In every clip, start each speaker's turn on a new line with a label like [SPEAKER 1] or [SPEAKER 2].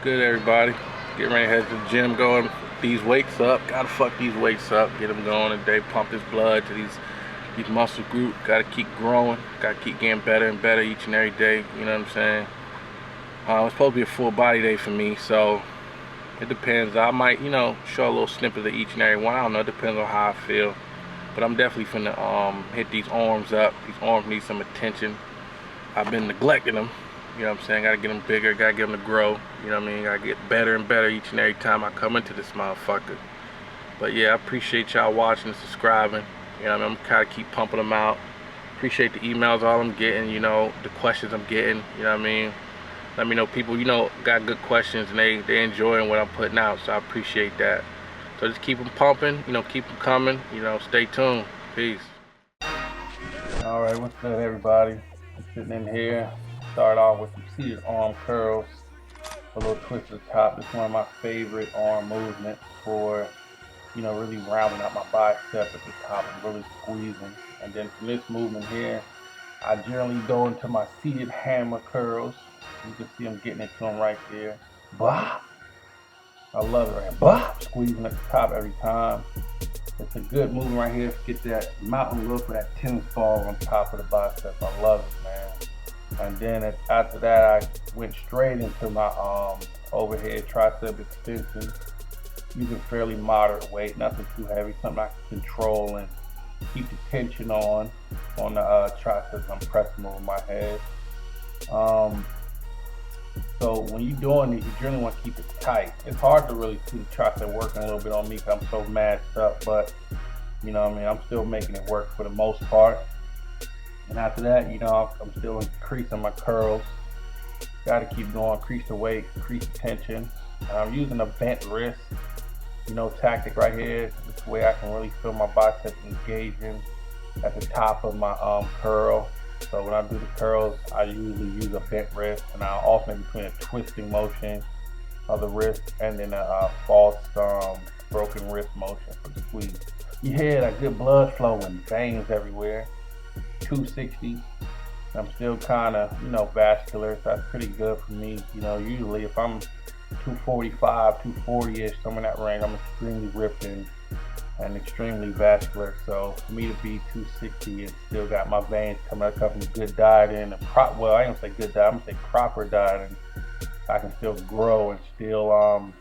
[SPEAKER 1] Good, everybody? Getting ready to head to the gym, going these weights up. Gotta fuck these weights up, get them going today, pump this blood to these muscle groups. Gotta keep growing, gotta keep getting better and better each and every day, you know what I'm saying? It's supposed to be a full body day for me, so it depends. I might, show a little snippet of each and every one. I don't know, it depends on how I feel. But I'm definitely finna hit these arms up. These arms need some attention. I've been neglecting them. You know what I'm saying? Gotta get them bigger, gotta get them to grow. You know what I mean? Gotta get better and better each and every time I come into this motherfucker. But yeah, I appreciate y'all watching and subscribing. You know what I mean? I'm kinda keep pumping them out. Appreciate the emails all I'm getting, the questions I'm getting, you know what I mean? Let me know people, got good questions and they enjoying what I'm putting out, so I appreciate that. So just keep them pumping, keep them coming, stay tuned. Peace. Alright, what's good, everybody? I'm sitting in here. Start off with some seated arm curls, a little twist to the top. This is one of my favorite arm movements for, really rounding out my bicep at the top and really squeezing. And then from this movement here, I generally go into my seated hammer curls. You can see I'm getting into them right there. Bah! I love it right here. Bah! Squeezing at the top every time. It's a good movement right here to get that mountain look with that tennis ball on top of the bicep. I love it, man. And then after that, I went straight into my overhead tricep extension using fairly moderate weight, nothing too heavy, something I can control and keep the tension on the triceps. I'm pressing over my head. So when you're doing these, you generally want to keep it tight. It's hard to really see the tricep working a little bit on me because I'm so matched up, but I'm still making it work for the most part. And after that, I'm still increasing my curls. Got to keep going, increase the weight, increase the tension. And I'm using a bent wrist, tactic right here. This way I can really feel my biceps engaging at the top of my curl. So when I do the curls, I usually use a bent wrist, and I alternate between a twisting motion of the wrist and then a false broken wrist motion for the squeeze. You hear that good blood flow and veins everywhere. 260. I'm still kind of, vascular, so that's pretty good for me. Usually if I'm 245, 240-ish, somewhere in that range, I'm extremely ripped and extremely vascular. So for me to be 260 and still got my veins coming up from good dieting and well, I ain't gonna say good diet, I'm gonna say proper dieting. I can still grow and still,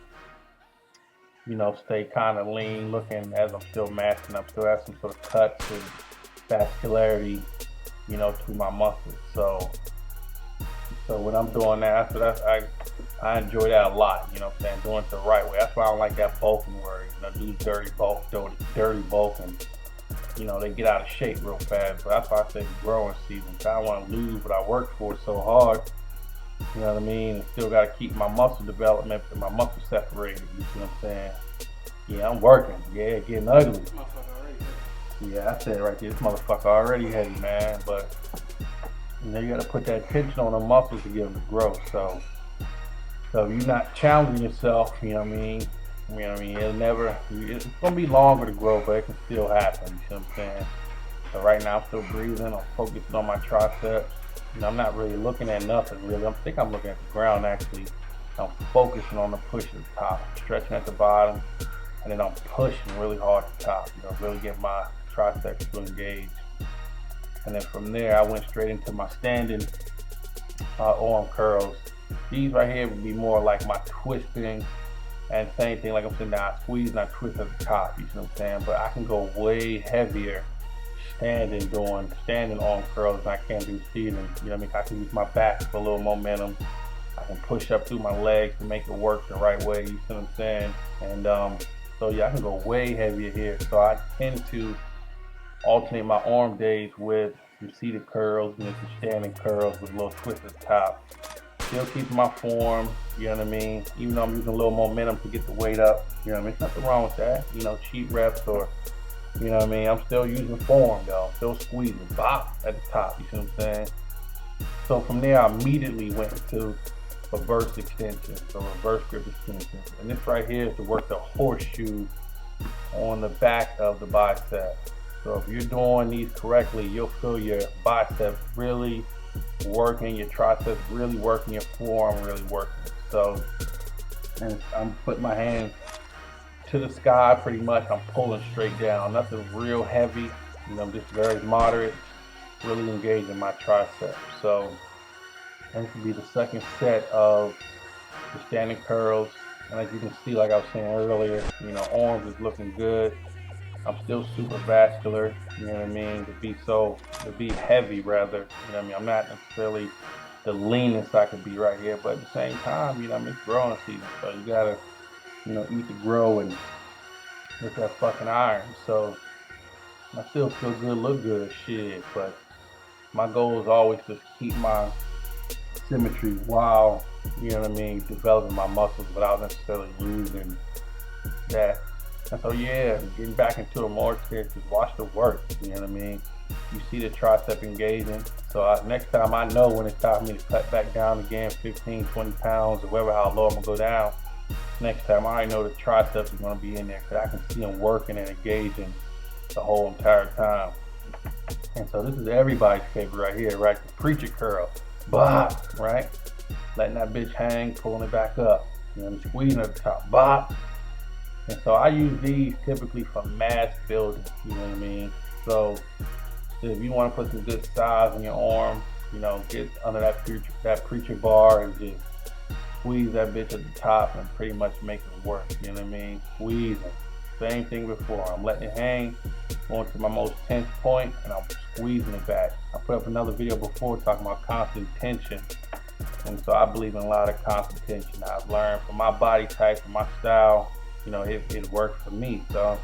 [SPEAKER 1] stay kind of lean looking as I'm still mashing up. Still have some sort of cuts and vascularity, to my muscles. So when I'm doing that, after that, I enjoy that a lot. Doing it the right way. That's why I don't like that bulking word. Do dirty bulking. They get out of shape real fast. But that's why I say growing season. I don't want to lose what I worked for so hard. You know what I mean? And still got to keep my muscle development and my muscle separated. You see what I'm saying? Yeah, I'm working. Yeah, getting ugly. Yeah, I said it right there. This motherfucker already heavy, man. But you got to put that tension on the muscles to get them to grow. So if you're not challenging yourself, it'll never. It's gonna be longer to grow, but it can still happen. You see what I'm saying? So right now I'm still breathing. I'm focusing on my triceps. I'm not really looking at nothing really. I think I'm looking at the ground actually. I'm focusing on the push at the top, stretching at the bottom, and then I'm pushing really hard at the top. Really get my triceps to engage. And then from there, I went straight into my standing arm curls. These right here would be more like my twisting, and same thing like I'm sitting down, I squeeze and I twist at the top, you see what I'm saying? But I can go way heavier standing arm curls than I can do seating. I can use my back for a little momentum. I can push up through my legs to make it work the right way, you see what I'm saying? And so yeah, I can go way heavier here. So I tend to alternate my arm days with some seated curls and some standing curls with a little twist at the top. Still keeping my form, you know what I mean? Even though I'm using a little momentum to get the weight up, you know what I mean? There's nothing wrong with that, cheap reps or, I'm still using form though, still squeezing, bop at the top, you see what I'm saying? So from there, I immediately went to reverse extension, so reverse grip extension. And this right here is to work the horseshoe on the back of the bicep. So if you're doing these correctly, you'll feel your biceps really working, your triceps really working, your forearm really working. So and I'm putting my hands to the sky pretty much. I'm pulling straight down, nothing real heavy, just very moderate, really engaging my triceps. So this would be the second set of the standing curls. And as you can see, like I was saying earlier, arms is looking good. I'm still super vascular, you know what I mean? To be heavy rather, you know what I mean? I'm not necessarily the leanest I could be right here, but at the same time, it's growing season. So you gotta, eat to grow and with that fucking iron. So I still feel good, look good, shit. But my goal is always to keep my symmetry while, developing my muscles without necessarily losing that. And so yeah, getting back into it more, just watch the work, you know what I mean? You see the tricep engaging. So next time I know when it's time for me to cut back down again, 15, 20 pounds or whatever, how low I'm gonna go down. Next time I already know the triceps are gonna be in there because I can see them working and engaging the whole entire time. And so this is everybody's favorite right here, right? The preacher curl, bop, right? Letting that bitch hang, pulling it back up, squeezing at the top, bop. And so I use these typically for mass building, you know what I mean? So if you want to put some good size in your arm, get under that preacher bar and just squeeze that bitch at the top and pretty much make it work, you know what I mean? Squeezing. Same thing before. I'm letting it hang, going to my most tense point, and I'm squeezing it back. I put up another video before talking about constant tension. And so I believe in a lot of constant tension. I've learned from my body type, from my style, it worked for me. So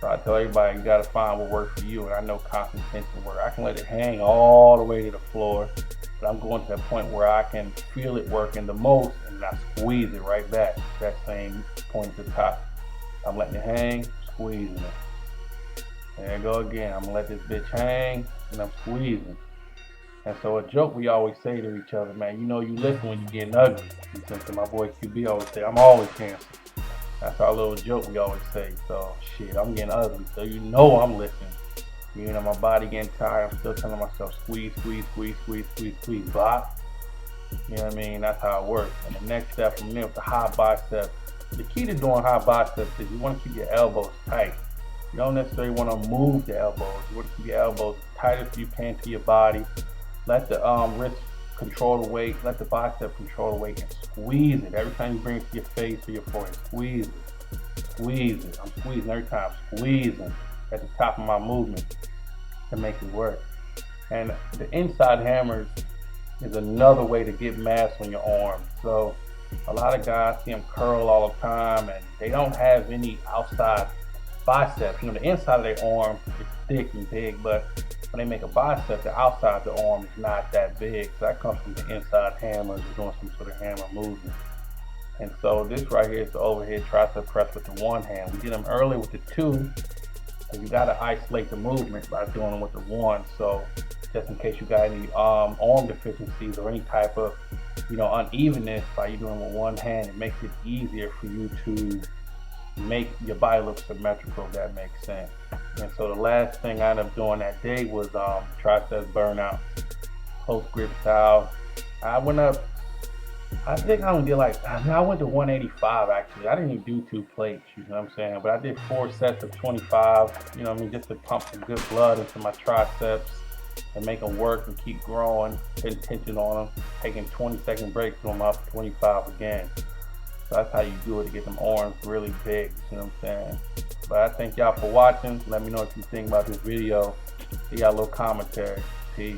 [SPEAKER 1] I tell everybody, you gotta find what works for you. And I know constant tension work. I can let it hang all the way to the floor, but I'm going to that point where I can feel it working the most, and I squeeze it right back to that same point at the top. I'm letting it hang, squeezing it. There you go again. I'm gonna let this bitch hang, and I'm squeezing. And so a joke we always say to each other, man, you lifting when you're getting ugly. Since my boy QB always say, I'm always handsome. That's our little joke we always say. So shit, I'm getting ugly, so I'm lifting. My body getting tired, I'm still telling myself squeeze, squeeze, squeeze, squeeze, squeeze, squeeze, bop. You know what I mean? That's how it works. And the next step from there with the high bicep. The key to doing high biceps is you want to keep your elbows tight. You don't necessarily want to move the elbows. You want to keep your elbows as tight as you can to your body. Let the wrist control the weight. Let the bicep control the weight and squeeze it. Every time you bring it to your face or your forehead, squeeze it. Squeeze it. I'm squeezing every time. Squeezing at the top of my movement to make it work. And the inside hammers is another way to get mass on your arm. So a lot of guys see them curl all the time and they don't have any outside biceps. The inside of their arm is thick and big, but when they make a bicep, the outside of the arm is not that big. So that comes from the inside hammers or doing some sort of hammer movement. And so this right here is the overhead tricep press with the one hand. We did them earlier with the two, and you got to isolate the movement by doing them with the one. So just in case you got any arm deficiencies or any type of unevenness by you doing with one hand, it makes it easier for you to make your body look symmetrical, if that makes sense. And so the last thing I ended up doing that day was triceps burnout, close grip style. I went up, I think I only did I went to 185 actually. I didn't even do 2 plates, you know what I'm saying? But I did 4 sets of 25, just to pump some good blood into my triceps and make them work and keep growing, putting tension on them, taking 20-second breaks, doing them up 25 again. So that's how you do it to get them arms really big, you know what I'm saying? But I thank y'all for watching. Let me know what you think about this video. You got a little commentary. Peace.